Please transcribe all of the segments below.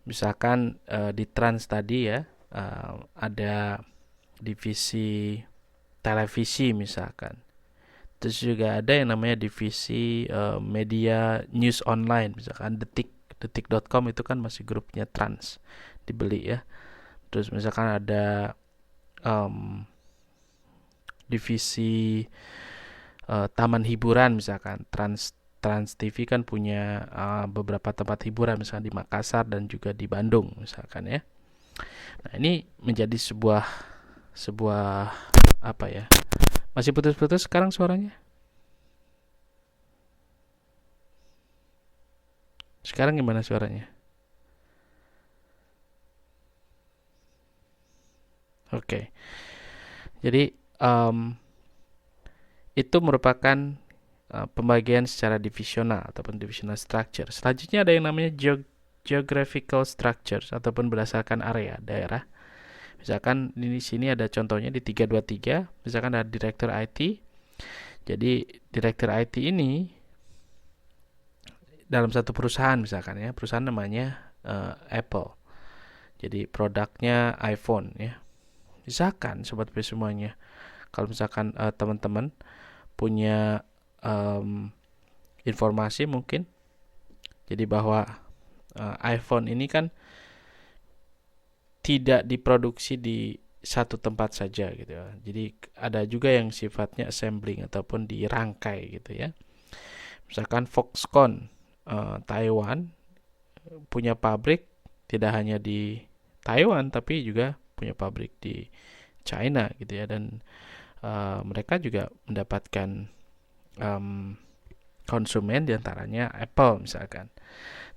Misalkan di Trans tadi ya, ada divisi televisi misalkan. Terus juga ada yang namanya divisi media news online, misalkan detik.com itu kan masih grupnya Trans, dibeli ya. Terus misalkan ada divisi taman hiburan, misalkan Trans TV kan punya beberapa tempat hiburan, misalkan di Makassar dan juga di Bandung misalkan ya. Nah, ini menjadi sebuah apa ya? Masih putus-putus sekarang suaranya? Sekarang gimana suaranya? Oke. Jadi itu merupakan pembagian secara divisional ataupun divisional structure. Selanjutnya ada yang namanya geographical structures ataupun berdasarkan area daerah. Misalkan di sini ada contohnya di 323, misalkan ada direktur IT. Jadi direktur IT ini dalam satu perusahaan, misalkan ya, perusahaan namanya Apple. Jadi produknya iPhone ya. Misalkan sobat P semuanya, kalau misalkan teman-teman punya informasi mungkin, jadi bahwa iPhone ini kan tidak diproduksi di satu tempat saja gitu ya. Jadi ada juga yang sifatnya assembling ataupun dirangkai gitu ya. Misalkan Foxconn Taiwan punya pabrik tidak hanya di Taiwan tapi juga punya pabrik di China gitu ya, dan mereka juga mendapatkan konsumen diantaranya Apple misalkan.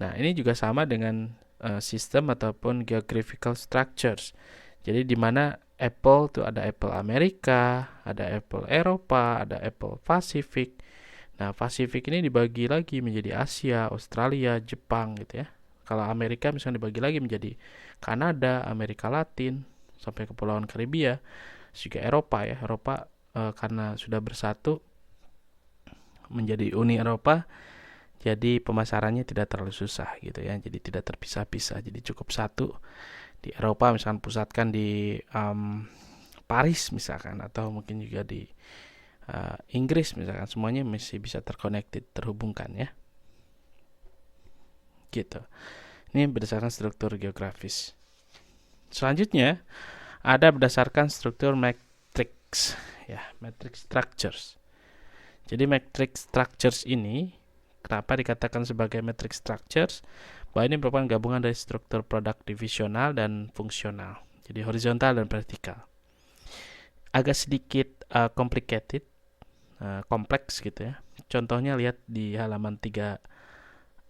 Nah, ini juga sama dengan sistem ataupun geographical structures. Jadi di mana Apple tuh ada Apple Amerika, ada Apple Eropa, ada Apple Pasifik. Nah, Pasifik ini dibagi lagi menjadi Asia, Australia, Jepang gitu ya. Kalau Amerika misalnya dibagi lagi menjadi Kanada, Amerika Latin, sampai Kepulauan Karibia, juga Eropa ya. Eropa karena sudah bersatu menjadi Uni Eropa, jadi pemasarannya tidak terlalu susah gitu ya. Jadi tidak terpisah-pisah. Jadi cukup satu di Eropa, misalkan pusatkan di Paris misalkan, atau mungkin juga di Inggris misalkan, semuanya masih bisa terconnected, terhubungkan ya. Gitu. Ini berdasarkan struktur geografis. Selanjutnya ada berdasarkan struktur matrix ya, matrix structures. Jadi matrix structures ini kenapa dikatakan sebagai matrix structures? Bahwa ini merupakan gabungan dari struktur produk divisional dan fungsional. Jadi horizontal dan vertikal. Agak sedikit complicated, kompleks gitu ya. Contohnya lihat di halaman 325.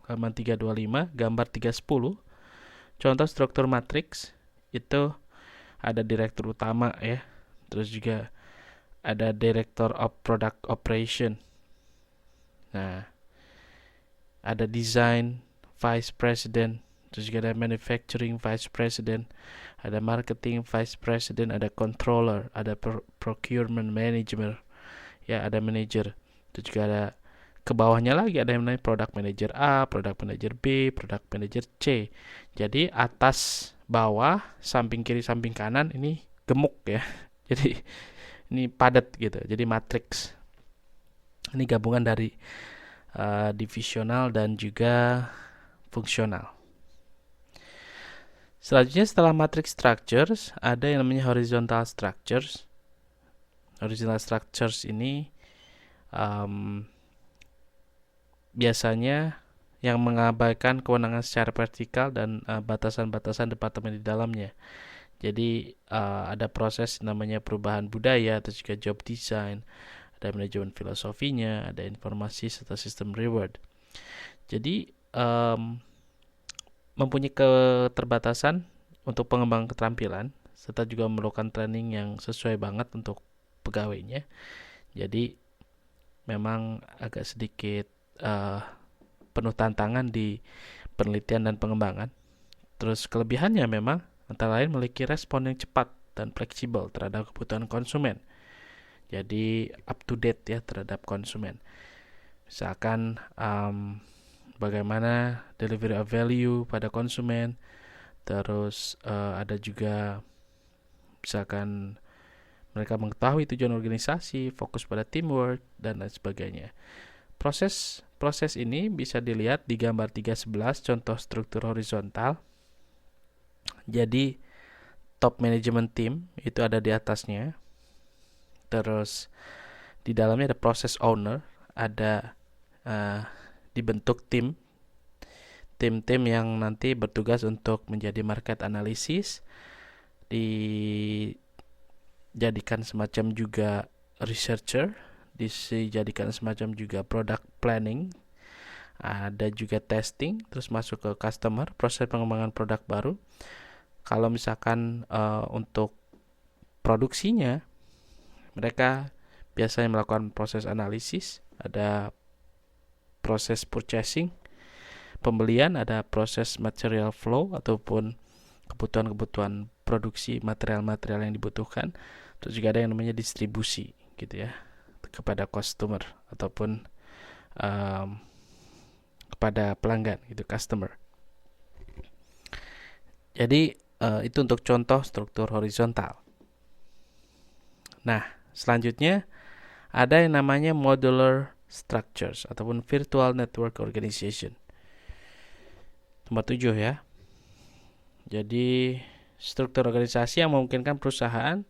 Halaman 325, gambar 310. Contoh struktur matriks itu ada direktur utama ya. Terus juga ada Director of Product Operation. Nah, ada Design Vice President, terus juga ada Manufacturing Vice President, ada Marketing Vice President, ada Controller, ada Procurement Manager, ya ada Manager. Terus juga ada ke bawahnya lagi ada yang namanya Product Manager A, Product Manager B, Product Manager C. Jadi atas, bawah, samping kiri, samping kanan ini gemuk ya. Jadi ini padat gitu, jadi matriks. Ini gabungan dari divisional dan juga fungsional. Selanjutnya setelah matrix structures ada yang namanya horizontal structures. Horizontal structures ini biasanya yang mengabaikan kewenangan secara vertikal dan batasan-batasan departemen di dalamnya. Jadi ada proses namanya perubahan budaya, atau juga job design, ada manajemen filosofinya, ada informasi serta sistem reward. Jadi mempunyai keterbatasan untuk pengembangan keterampilan, serta juga memerlukan training yang sesuai banget untuk pegawainya. Jadi memang agak sedikit penuh tantangan di penelitian dan pengembangan. Terus kelebihannya memang antara lain memiliki respon yang cepat dan fleksibel terhadap kebutuhan konsumen. Jadi up to date ya terhadap konsumen. Misalkan bagaimana delivery of value pada konsumen. Terus ada juga misalkan mereka mengetahui tujuan organisasi, fokus pada teamwork, dan lain sebagainya. Proses ini bisa dilihat di gambar 3.11, contoh struktur horizontal. Jadi top management team itu ada di atasnya. Terus di dalamnya ada process owner, ada dibentuk tim-tim yang nanti bertugas untuk menjadi market analysis, dijadikan semacam juga researcher, dijadikan semacam juga product planning, ada juga testing, terus masuk ke customer, proses pengembangan produk baru. Kalau misalkan untuk produksinya, mereka biasanya melakukan proses analisis, ada proses purchasing, pembelian, ada proses material flow ataupun kebutuhan-kebutuhan produksi material-material yang dibutuhkan. Terus juga ada yang namanya distribusi gitu ya, kepada customer ataupun kepada pelanggan gitu, customer. Jadi itu untuk contoh struktur horizontal. Nah, selanjutnya ada yang namanya modular structures ataupun virtual network organization. Nomor 7 ya. Jadi struktur organisasi yang memungkinkan perusahaan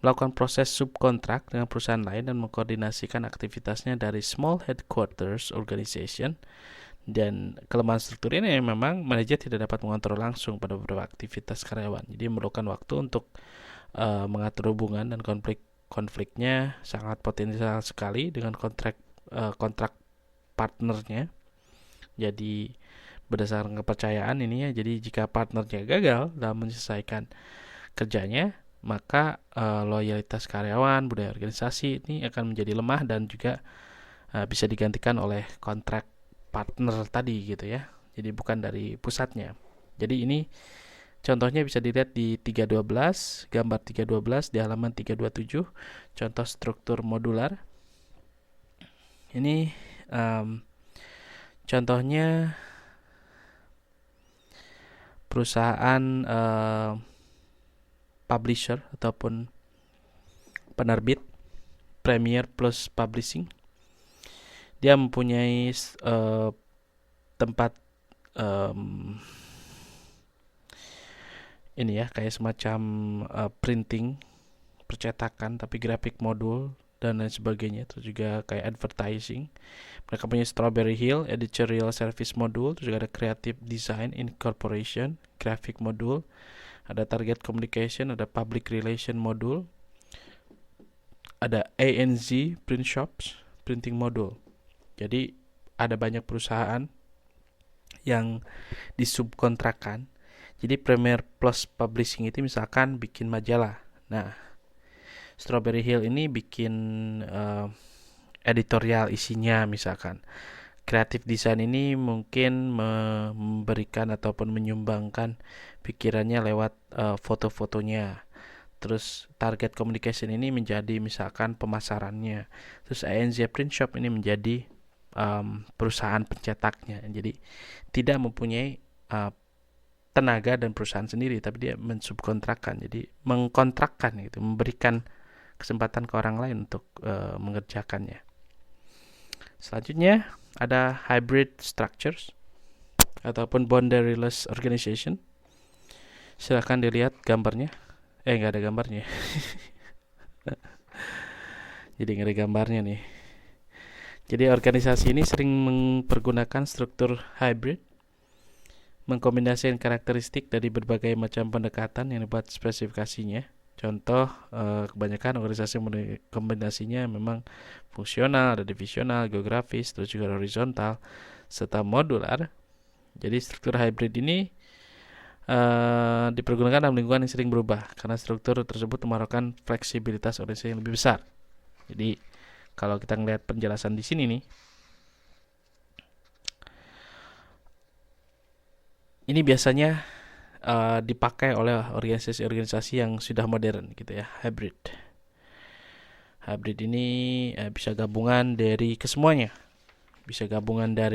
melakukan proses subkontrak dengan perusahaan lain dan mengkoordinasikan aktivitasnya dari small headquarters organization. Dan kelemahan struktur ini memang manajer tidak dapat mengontrol langsung pada beberapa aktivitas karyawan. Jadi memerlukan waktu untuk mengatur hubungan, dan konfliknya sangat potensial sekali dengan kontrak partnernya. Jadi berdasarkan kepercayaan ini ya, jadi jika partnernya gagal dalam menyelesaikan kerjanya, maka loyalitas karyawan, budaya organisasi ini akan menjadi lemah dan juga bisa digantikan oleh kontrak partner tadi gitu ya. Jadi bukan dari pusatnya. Jadi ini contohnya bisa dilihat di 3.12, gambar 3.12 di halaman 327, contoh struktur modular. Ini contohnya perusahaan publisher ataupun penerbit, Premier Plus Publishing. Dia mempunyai tempat ini ya, kayak semacam printing, percetakan, tapi grafik modul dan lain sebagainya. Terus juga kayak advertising. Mereka punya Strawberry Hill editorial service module. Terus juga ada creative design incorporation graphic module, ada target communication, ada public relation module, ada ANZ print shops printing module. Jadi ada banyak perusahaan yang disubkontrakkan. Jadi Premier Plus Publishing itu misalkan bikin majalah. Nah, Strawberry Hill ini bikin editorial isinya misalkan. Creative design ini mungkin memberikan ataupun menyumbangkan pikirannya lewat foto-fotonya. Terus target communication ini menjadi misalkan pemasarannya. Terus ANZ Print Shop ini menjadi perusahaan pencetaknya. Jadi tidak mempunyai tenaga dan perusahaan sendiri, tapi dia mensubkontrakkan. Jadi mengkontrakkan gitu, memberikan kesempatan ke orang lain untuk mengerjakannya. Selanjutnya ada hybrid structures ataupun boundaryless organization. Silakan dilihat gambarnya. Nggak ada gambarnya. Jadi nggak ada gambarnya nih. Jadi organisasi ini sering mempergunakan struktur hybrid, mengkombinasikan karakteristik dari berbagai macam pendekatan yang dibuat spesifikasinya. Contoh, kebanyakan organisasi kombinasinya memang fungsional, ada divisional, geografis, terus juga horizontal, serta modular. Jadi struktur hybrid ini dipergunakan dalam lingkungan yang sering berubah, karena struktur tersebut memerlukan fleksibilitas organisasi yang lebih besar. Jadi kalau kita ngelihat penjelasan di sini nih, ini biasanya dipakai oleh organisasi-organisasi yang sudah modern gitu ya, hybrid. Hybrid ini bisa gabungan dari kesemuanya. Bisa gabungan dari